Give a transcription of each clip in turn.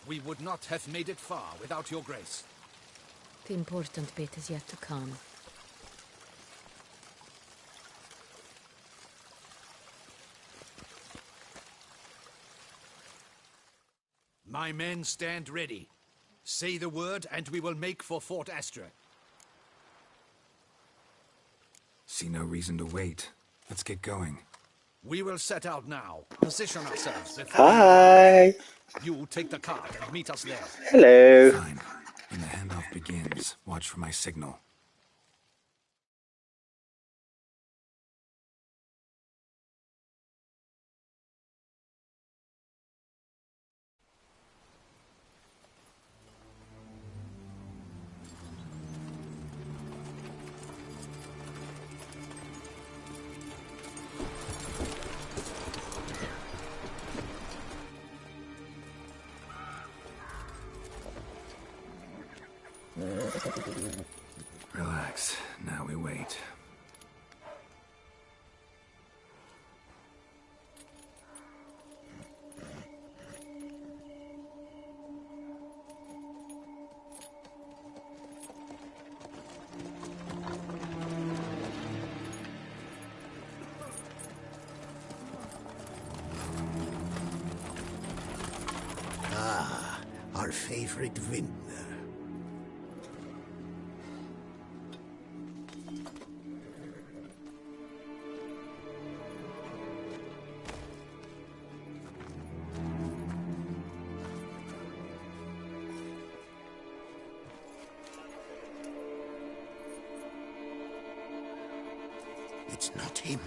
We would not have made it far without your grace. The important bit is yet to come. My men stand ready. Say the word and we will make for Fort Astra. See no reason to wait. Let's get going. We will set out now. Position ourselves before Hi. you take the cart and meet us there. Hello. Fine. When the handoff begins, watch for my signal. Relax. Now we wait. Ah, our favorite vintner. It's not him.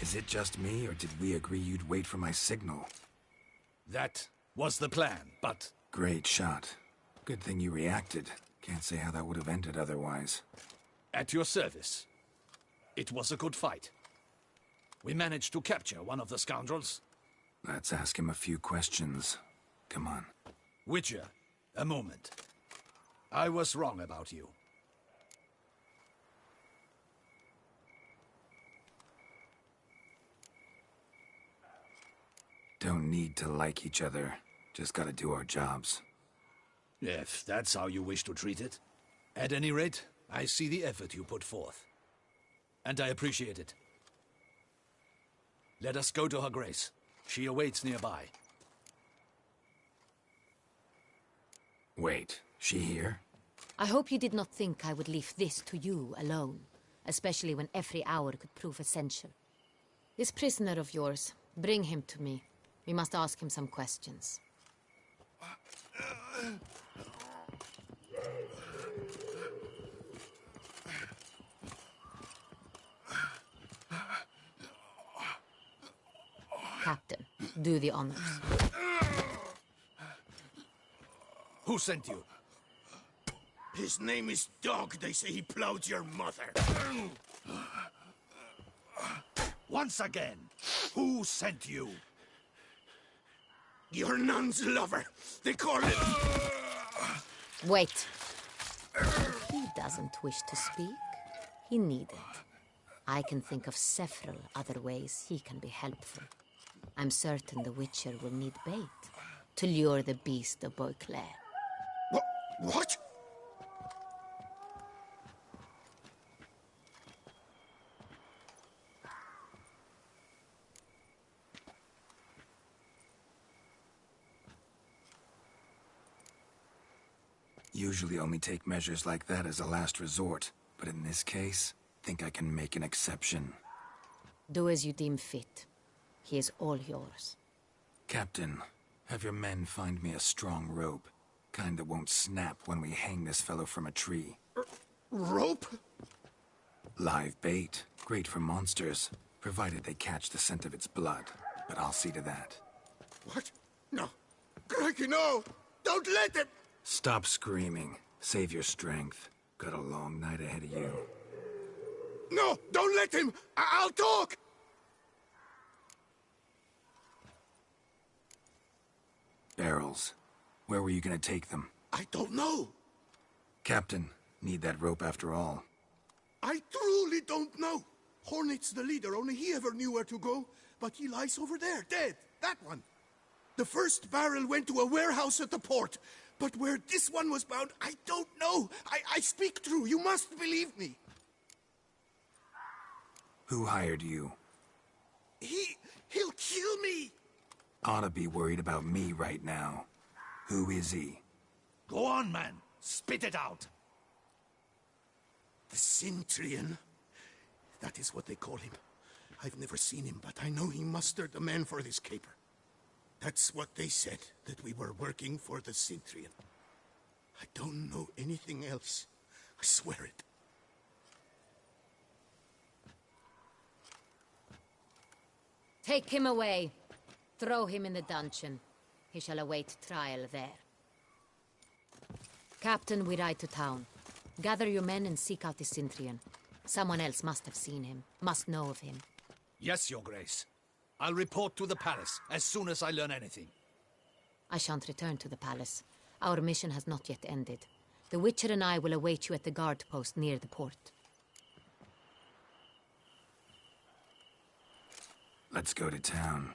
Is it just me, or did we agree you'd wait for my signal? That was the plan, but... Great shot. Good thing you reacted. Can't say how that would have ended otherwise. At your service. It was a good fight. We managed to capture one of the scoundrels. Let's ask him a few questions. Come on. Witcher, a moment. I was wrong about you. Don't need to like each other. Just gotta do our jobs. If that's how you wish to treat it. At any rate, I see the effort you put forth. And I appreciate it. Let us go to her grace. She awaits nearby. Wait, she here? I hope you did not think I would leave this to you alone, especially when every hour could prove essential. This prisoner of yours, bring him to me. We must ask him some questions. Captain, do the honors. Who sent you? His name is Dog. They say he plowed your mother. Once again, who sent you? Your nun's lover. They call him... Wait. He doesn't wish to speak. He needn't. I can think of several other ways he can be helpful. I'm certain the Witcher will need bait to lure the beast of Beauclair. What? Usually only take measures like that as a last resort, but in this case, think I can make an exception. Do as you deem fit. He is all yours. Captain, have your men find me a strong rope. Kind that won't snap when we hang this fellow from a tree. Rope? Live bait. Great for monsters, provided they catch the scent of its blood. But I'll see to that. What? No. Crikey, no! Don't let him! Stop screaming. Save your strength. Got a long night ahead of you. No! Don't let him! I'll talk! Barrels. Where were you gonna take them? I don't know. Captain, need that rope after all. I truly don't know. Hornet's the leader, only he ever knew where to go. But he lies over there, dead. That one. The first barrel went to a warehouse at the port. But where this one was bound, I don't know. I speak true. You must believe me. Who hired you? He'll kill me. Ought to be worried about me right now. Who is he? Go on, man. Spit it out. The Cintrian. That is what they call him. I've never seen him, but I know he mustered the men for this caper. That's what they said, that we were working for the Cintrian. I don't know anything else. I swear it. Take him away. Throw him in the dungeon. He shall await trial there. Captain, we ride to town. Gather your men and seek out the Cintrian. Someone else must have seen him, must know of him. Yes, Your Grace. I'll report to the palace as soon as I learn anything. I shan't return to the palace. Our mission has not yet ended. The Witcher and I will await you at the guard post near the port. Let's go to town.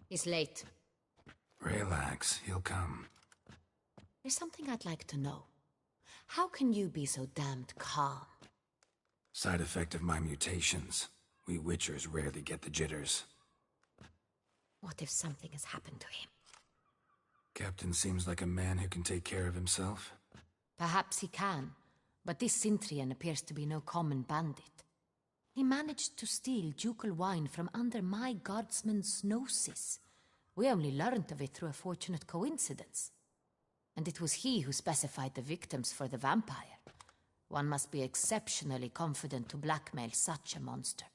He's late. Relax, he'll come. There's something I'd like to know. How can you be so damned calm? Side effect of my mutations. We Witchers rarely get the jitters. What if something has happened to him? Captain seems like a man who can take care of himself. Perhaps he can, but this Cintrian appears to be no common bandit. He managed to steal ducal wine from under my guardsman's noses. We only learned of it through a fortunate coincidence. And it was he who specified the victims for the vampire. One must be exceptionally confident to blackmail such a monster.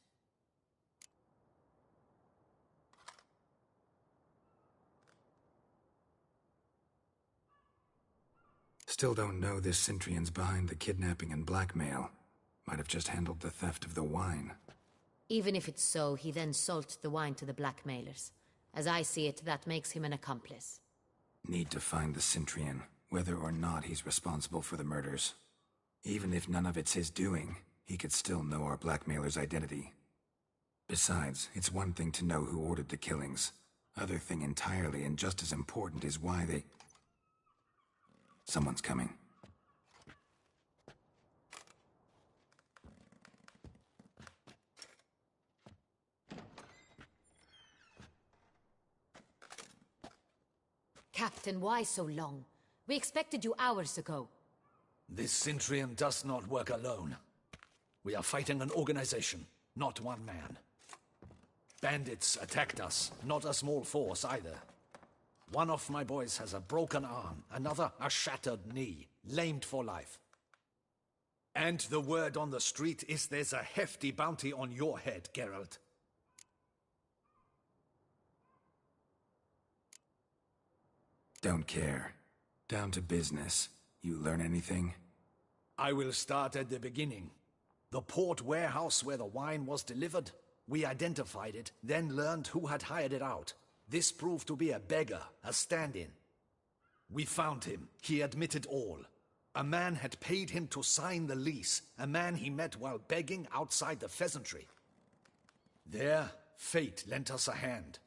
Still don't know this Cintrian's behind the kidnapping and blackmail. Might have just handled the theft of the wine. Even if it's so, he then sold the wine to the blackmailers. As I see it, that makes him an accomplice. Need to find the Cintrian, whether or not he's responsible for the murders. Even if none of it's his doing, he could still know our blackmailer's identity. Besides, it's one thing to know who ordered the killings. Other thing entirely, and just as important, is why they... Someone's coming. Captain, why so long? We expected you hours ago. This Centurion does not work alone. We are fighting an organization, not one man. Bandits attacked us, not a small force either. One of my boys has a broken arm, another a shattered knee, lamed for life. And the word on the street is there's a hefty bounty on your head, Geralt. Don't care. Down to business. You learn anything? I will start at the beginning. The port warehouse where the wine was delivered. We identified it, then learned who had hired it out. This proved to be a beggar, a stand-in. We found him. He admitted all. A man had paid him to sign the lease, a man he met while begging outside the pheasantry. There, fate lent us a hand.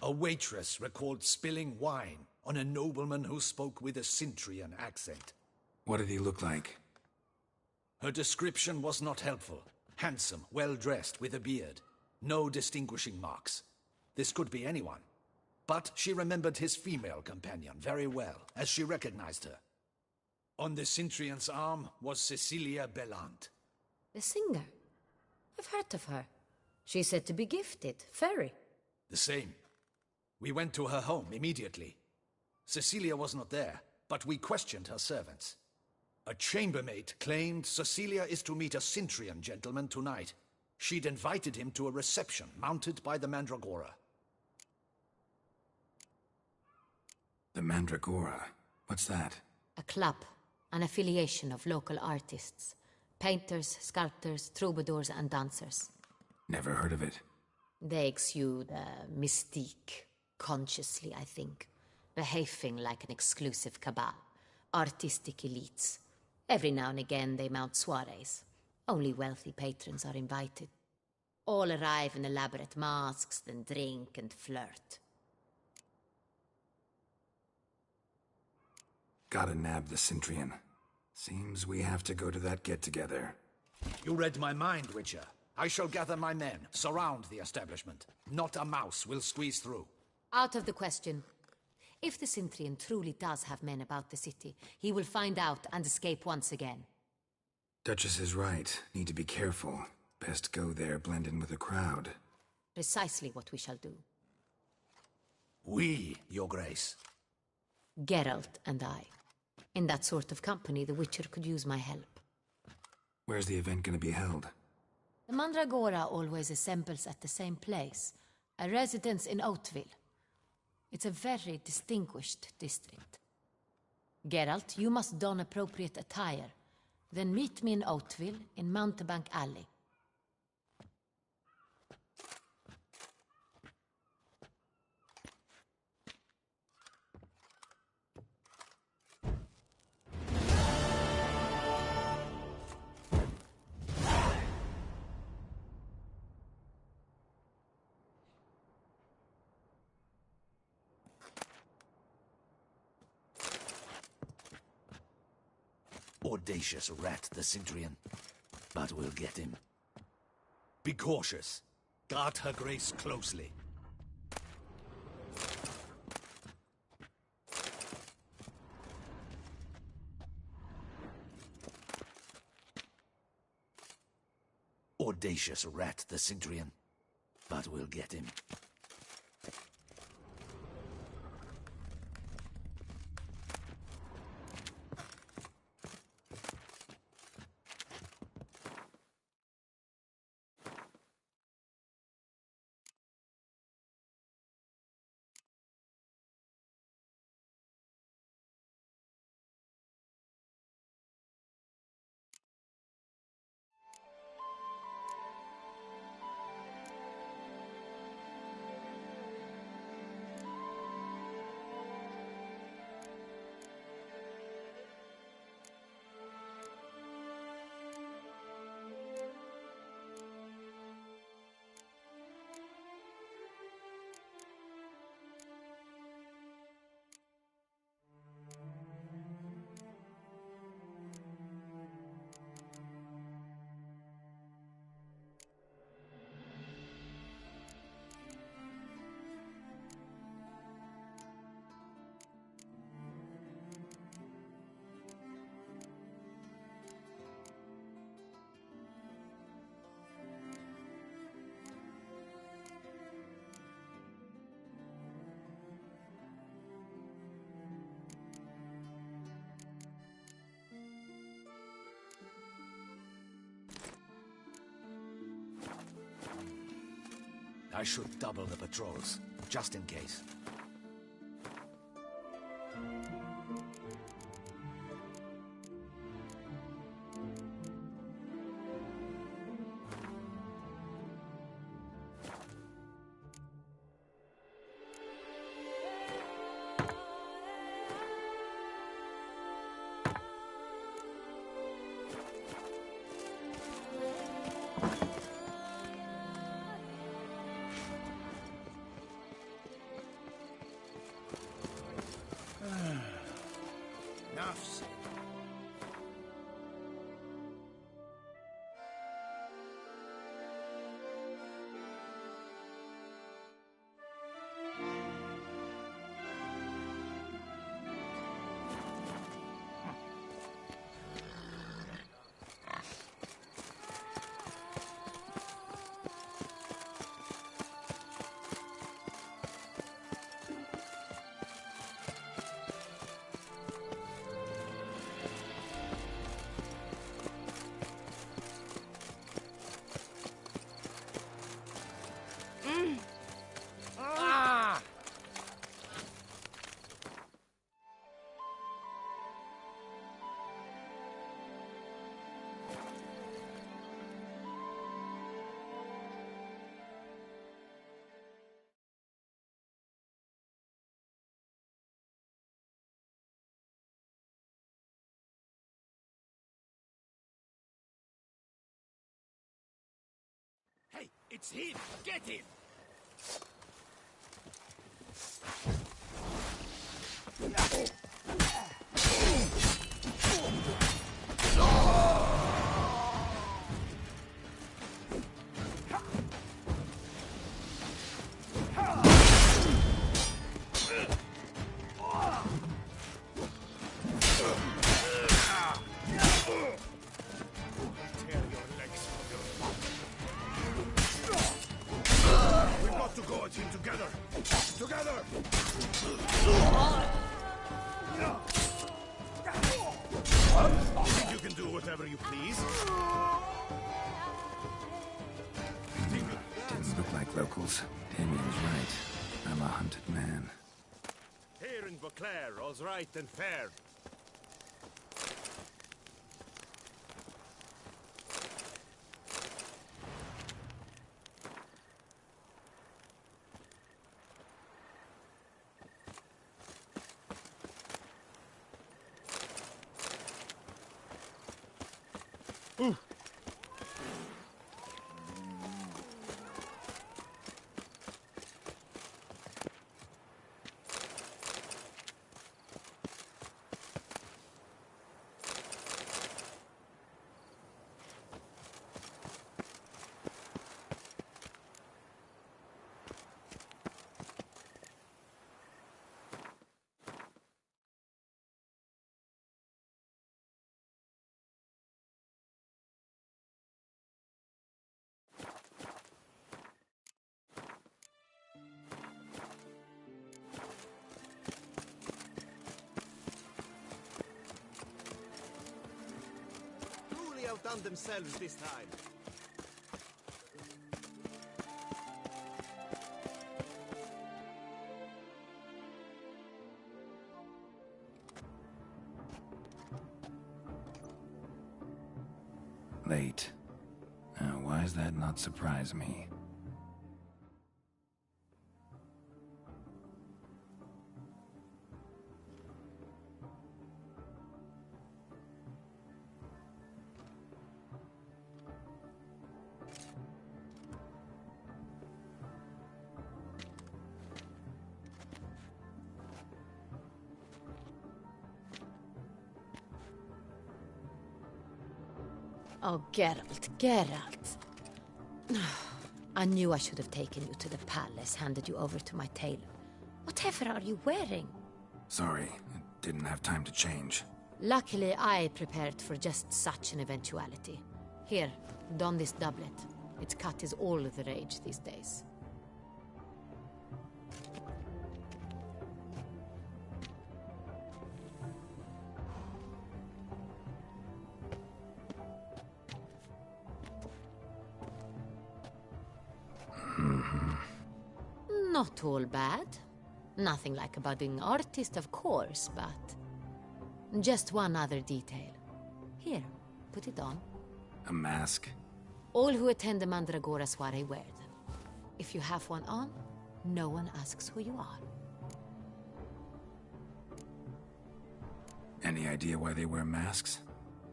A waitress recalled spilling wine on a nobleman who spoke with a Cintrian accent. What did he look like? Her description was not helpful. Handsome, well-dressed, with a beard. No distinguishing marks. This could be anyone. But she remembered his female companion very well, as she recognized her. On the Cintrian's arm was Cecilia Bellant. The singer? I've heard of her. She's said to be gifted, fairy. The same. We went to her home immediately. Cecilia was not there, but we questioned her servants. A chambermaid claimed Cecilia is to meet a Cintrian gentleman tonight. She'd invited him to a reception mounted by the Mandragora. The Mandragora? What's that? A club, an affiliation of local artists. Painters, sculptors, troubadours and dancers. Never heard of it. They exude mystique, consciously, I think. Behaving like an exclusive cabal. Artistic elites. Every now and again they mount soirees. Only wealthy patrons are invited. All arrive in elaborate masks, then drink and flirt. Gotta nab the Cintrian. Seems we have to go to that get-together. You read my mind, Witcher. I shall gather my men, surround the establishment. Not a mouse will squeeze through. Out of the question. If the Cintrian truly does have men about the city, he will find out and escape once again. Duchess is right. Need to be careful. Best go there, blend in with the crowd. Precisely what we shall do. We, Your Grace. Geralt and I. In that sort of company, the Witcher could use my help. Where's the event gonna be held? The Mandragora always assembles at the same place, a residence in Oatville. It's a very distinguished district. Geralt, you must don appropriate attire. Then meet me in Oatville, in Mountebank Alley. Audacious rat, the Cintrian. But we'll get him. Be cautious. Guard her grace closely. Audacious rat, the Cintrian. But we'll get him. I should double the patrols, just in case. Enough said. Hey, it's him! Get him! Didn't look like locals. Damien's right. I'm a hunted man. Here in Beauclair, all's right and fair. Outdone themselves this time. Late. Now, why does that not surprise me? Oh, Geralt, Geralt. I knew I should have taken you to the palace, handed you over to my tailor. Whatever are you wearing? Sorry, I didn't have time to change. Luckily, I prepared for just such an eventuality. Here, don this doublet. Its cut is all the rage these days. Mm-hmm. Not all bad. Nothing like a budding artist, of course, but... just one other detail. Here, put it on. A mask? All who attend the Mandragora soiree wear them. If you have one on, no one asks who you are. Any idea why they wear masks?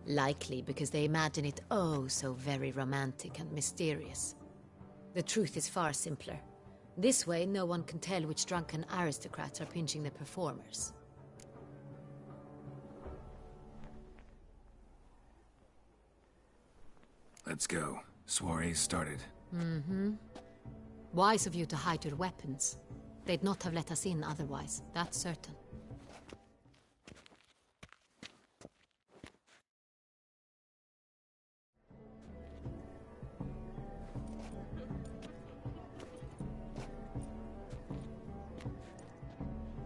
Likely because they imagine it oh so very romantic and mysterious. The truth is far simpler. This way, no one can tell which drunken aristocrats are pinching the performers. Let's go. Soiree's started. Wise of you to hide your weapons. They'd not have let us in otherwise, that's certain.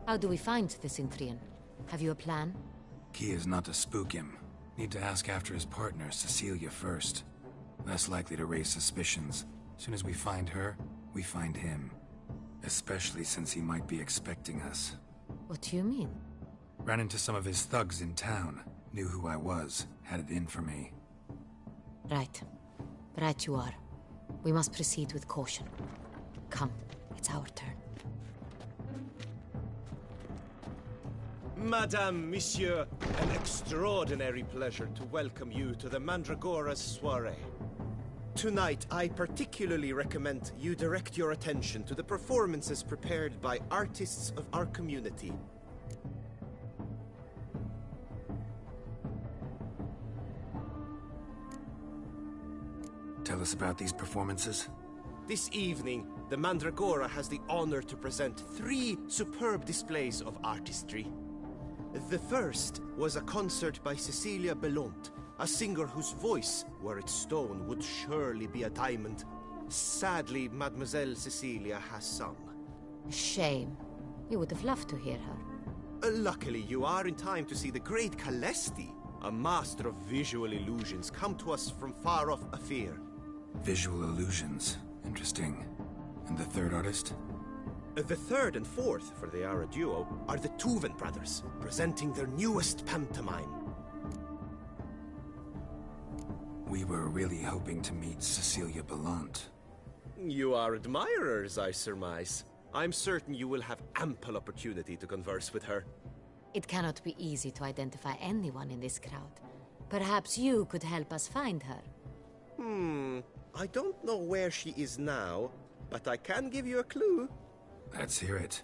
How do we find the Cintrian? Have you a plan? Key is not to spook him. Need to ask after his partner, Cecilia, first. Less likely to raise suspicions. Soon as we find her, we find him. Especially since he might be expecting us. What do you mean? Ran into some of his thugs in town. Knew who I was. Had it in for me. Right. Right you are. We must proceed with caution. Come, it's our turn. Madame, Monsieur, an extraordinary pleasure to welcome you to the Mandragora's soiree. Tonight, I particularly recommend you direct your attention to the performances prepared by artists of our community. Tell us about these performances. This evening, the Mandragora has the honor to present 3 superb displays of artistry. The first was a concert by Cecilia Belont, a singer whose voice, were it stone, would surely be a diamond. Sadly, Mademoiselle Cecilia has sung. Shame. We would have loved to hear her. Luckily, you are in time to see the great Calesti, a master of visual illusions, come to us from far off Afir. Visual illusions. Interesting. And the third artist? The third and fourth, for they are a duo, are the Tuven brothers, presenting their newest pantomime. We were really hoping to meet Cecilia Bellant. You are admirers, I surmise. I'm certain you will have ample opportunity to converse with her. It cannot be easy to identify anyone in this crowd. Perhaps you could help us find her. I don't know where she is now, but I can give you a clue. Let's hear it.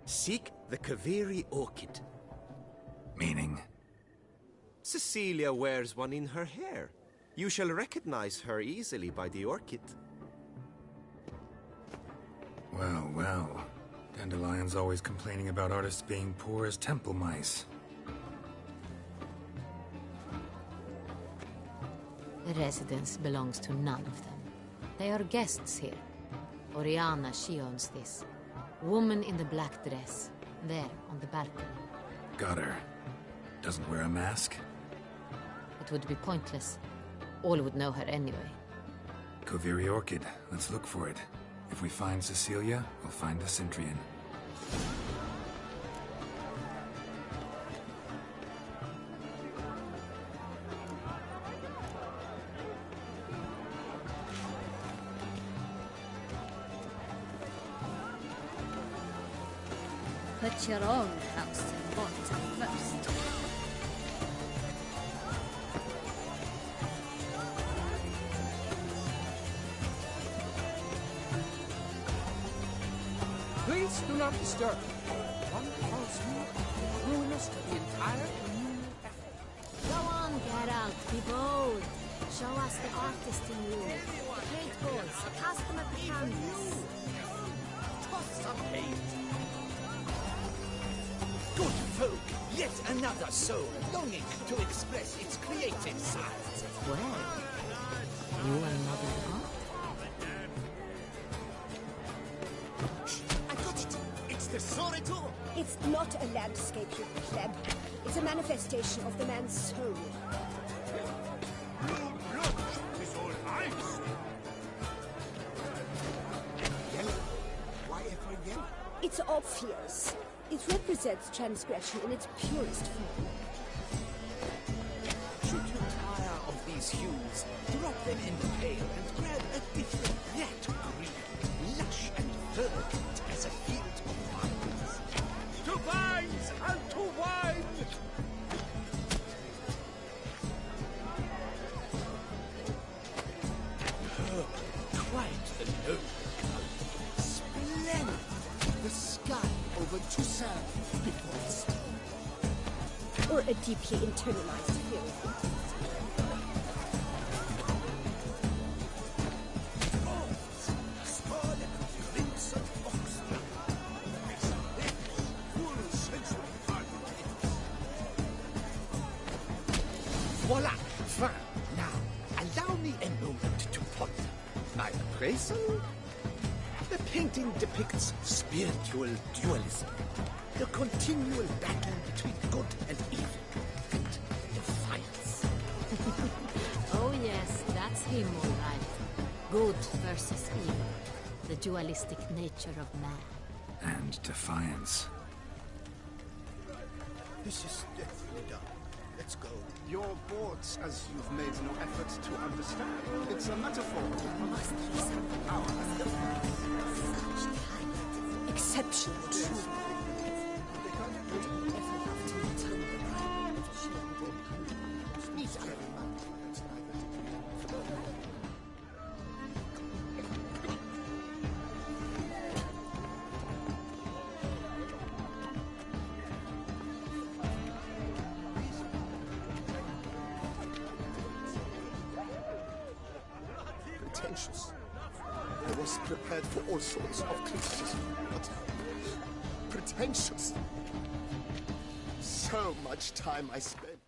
Seek the Kaveri orchid. Meaning? Cecilia wears one in her hair. You shall recognize her easily by the orchid. Well, well. Dandelion's always complaining about artists being poor as temple mice. The residence belongs to none of them. They are guests here. Oriana, she owns this. Woman in the black dress. There, on the balcony. Got her. Doesn't wear a mask? It would be pointless. All would know her anyway. Kaveri Orchid. Let's look for it. If we find Cecilia, we'll find the Cintrian. Put your own house in order first. Please do not disturb. One false move will ruin us to the entire communal effort. Go on, Geralt, be bold. Show us the artist in you. Great balls, customer canvas. Toss some paint. Good folk, yet another soul longing to express its creative side. Well, you are modern art? I got it! It's the Sorito! It's not a landscape, you pleb. It's a manifestation of the man's soul. Yellow? Why have It's obvious. It represents transgression in its purest form. Should you tire of these hues, drop them in the pail and grab a different, yet green, lush and verdant as a field of vines. To vines and to wine! Oh, quite the noble. Splendid! The sky over Toussaint before the storm. Or a deeply internalized fear. Voila! Fine. Now, allow me a moment to ponder. My appraisal? The painting depicts spiritual dualism. The continual battle between good and evil. And defiance. Oh yes, that's him all right. Good versus evil. The dualistic nature of man. And defiance. This is definitely done. Let's go. You're bored as you've made no effort to understand. It's a metaphor. Must be some power. Such talent. Exceptional truth. Pretentious. I was prepared for all sorts of criticism, but pretentious. So much time I spent.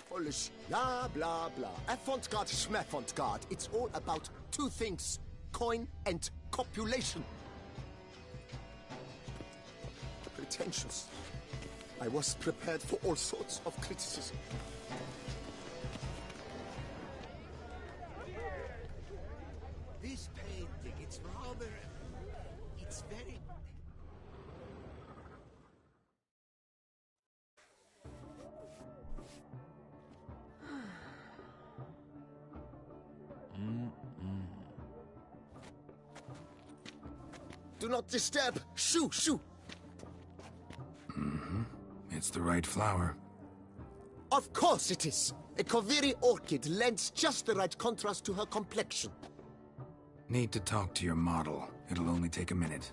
Polish, blah, blah, blah. Avant-garde, schmavant-garde. It's all about two things. Coin and copulation. Pretentious. I was prepared for all sorts of criticism. This painting, it's rather... It's very... Do not disturb! Shoo, shoo! It's the right flower. Of course it is! A Kaviri orchid lends just the right contrast to her complexion. Need to talk to your model. It'll only take a minute.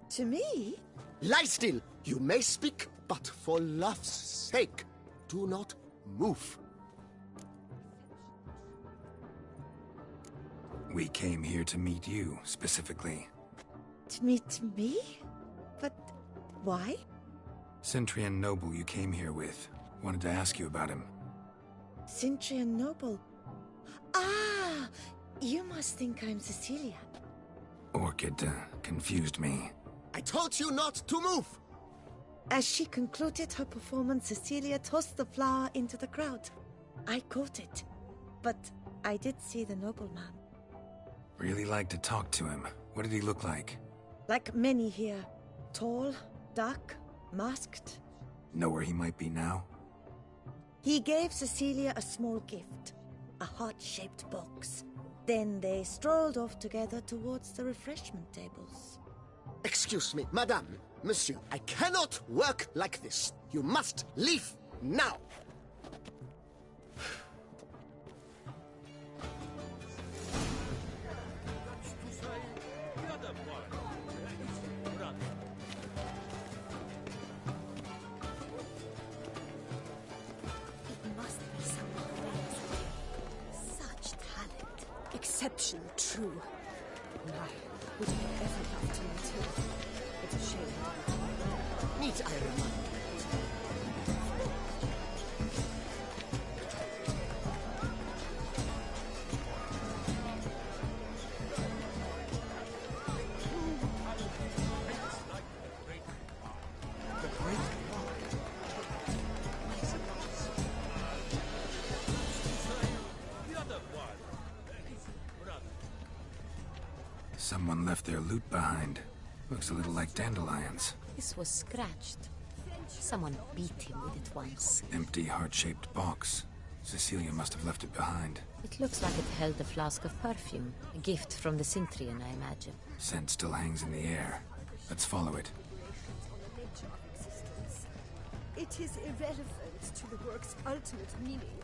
To me? Lie still! You may speak, but for love's sake, do not move. We came here to meet you, specifically. To meet me? But why? Centrian noble you came here with. Wanted to ask you about him. Cintrian Noble. Ah! You must think I'm Cecilia. Orchid confused me. I told you not to move! As she concluded her performance, Cecilia tossed the flower into the crowd. I caught it, but I did see the nobleman. Really like to talk to him. What did he look like? Like many here. Tall, dark, masked. Know where he might be now? He gave Cecilia a small gift, a heart-shaped box. Then they strolled off together towards the refreshment tables. Excuse me, madame, monsieur, I cannot work like this. You must leave now! It must be someone else. Such talent. Exceptional true. And I would have ever loved to meet him. It's a shame. Need I remind you? Someone left their loot behind. Looks a little like dandelions. This was scratched. Someone beat him with it once. Empty, heart-shaped box. Cecilia must have left it behind. It looks like it held a flask of perfume. A gift from the Cintrian, I imagine. Scent still hangs in the air. Let's follow it. It is irrelevant to the work's ultimate meaning.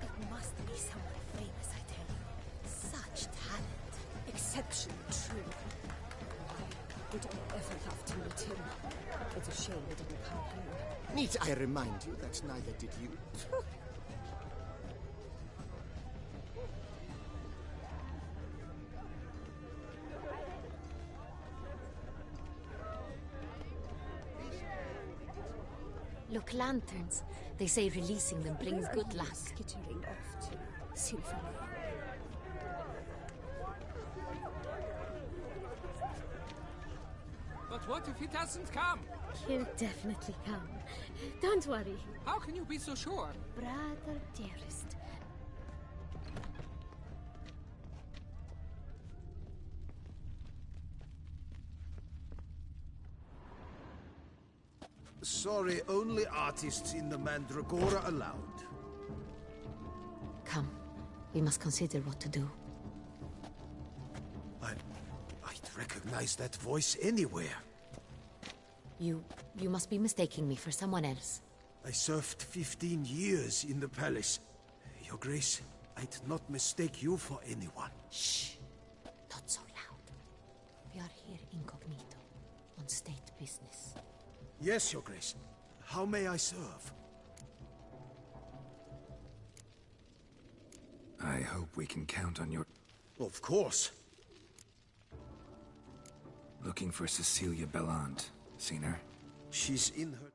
It must be someone famous, I tell you. Such talent. Exceptionally true. I would ever love to meet him. It's a shame it didn't come here. Need I remind you that neither did you? Look, lanterns. They say releasing them brings Where good are you luck. skittering off to, Symphony? But what if he doesn't come? He'll definitely come. Don't worry, How can you be so sure? brother dearest. Sorry, only artists in the Mandragora allowed. Come. We must consider what to do. I'd recognize that voice anywhere. You must be mistaking me for someone else. I served 15 years in the palace. Your Grace, I'd not mistake you for anyone. Shh. Not so loud. We are here incognito, on state business. Yes, Your Grace. How may I serve? I hope we can count on your... Of course. Looking for Cecilia Bellant. Seen her? She's in her...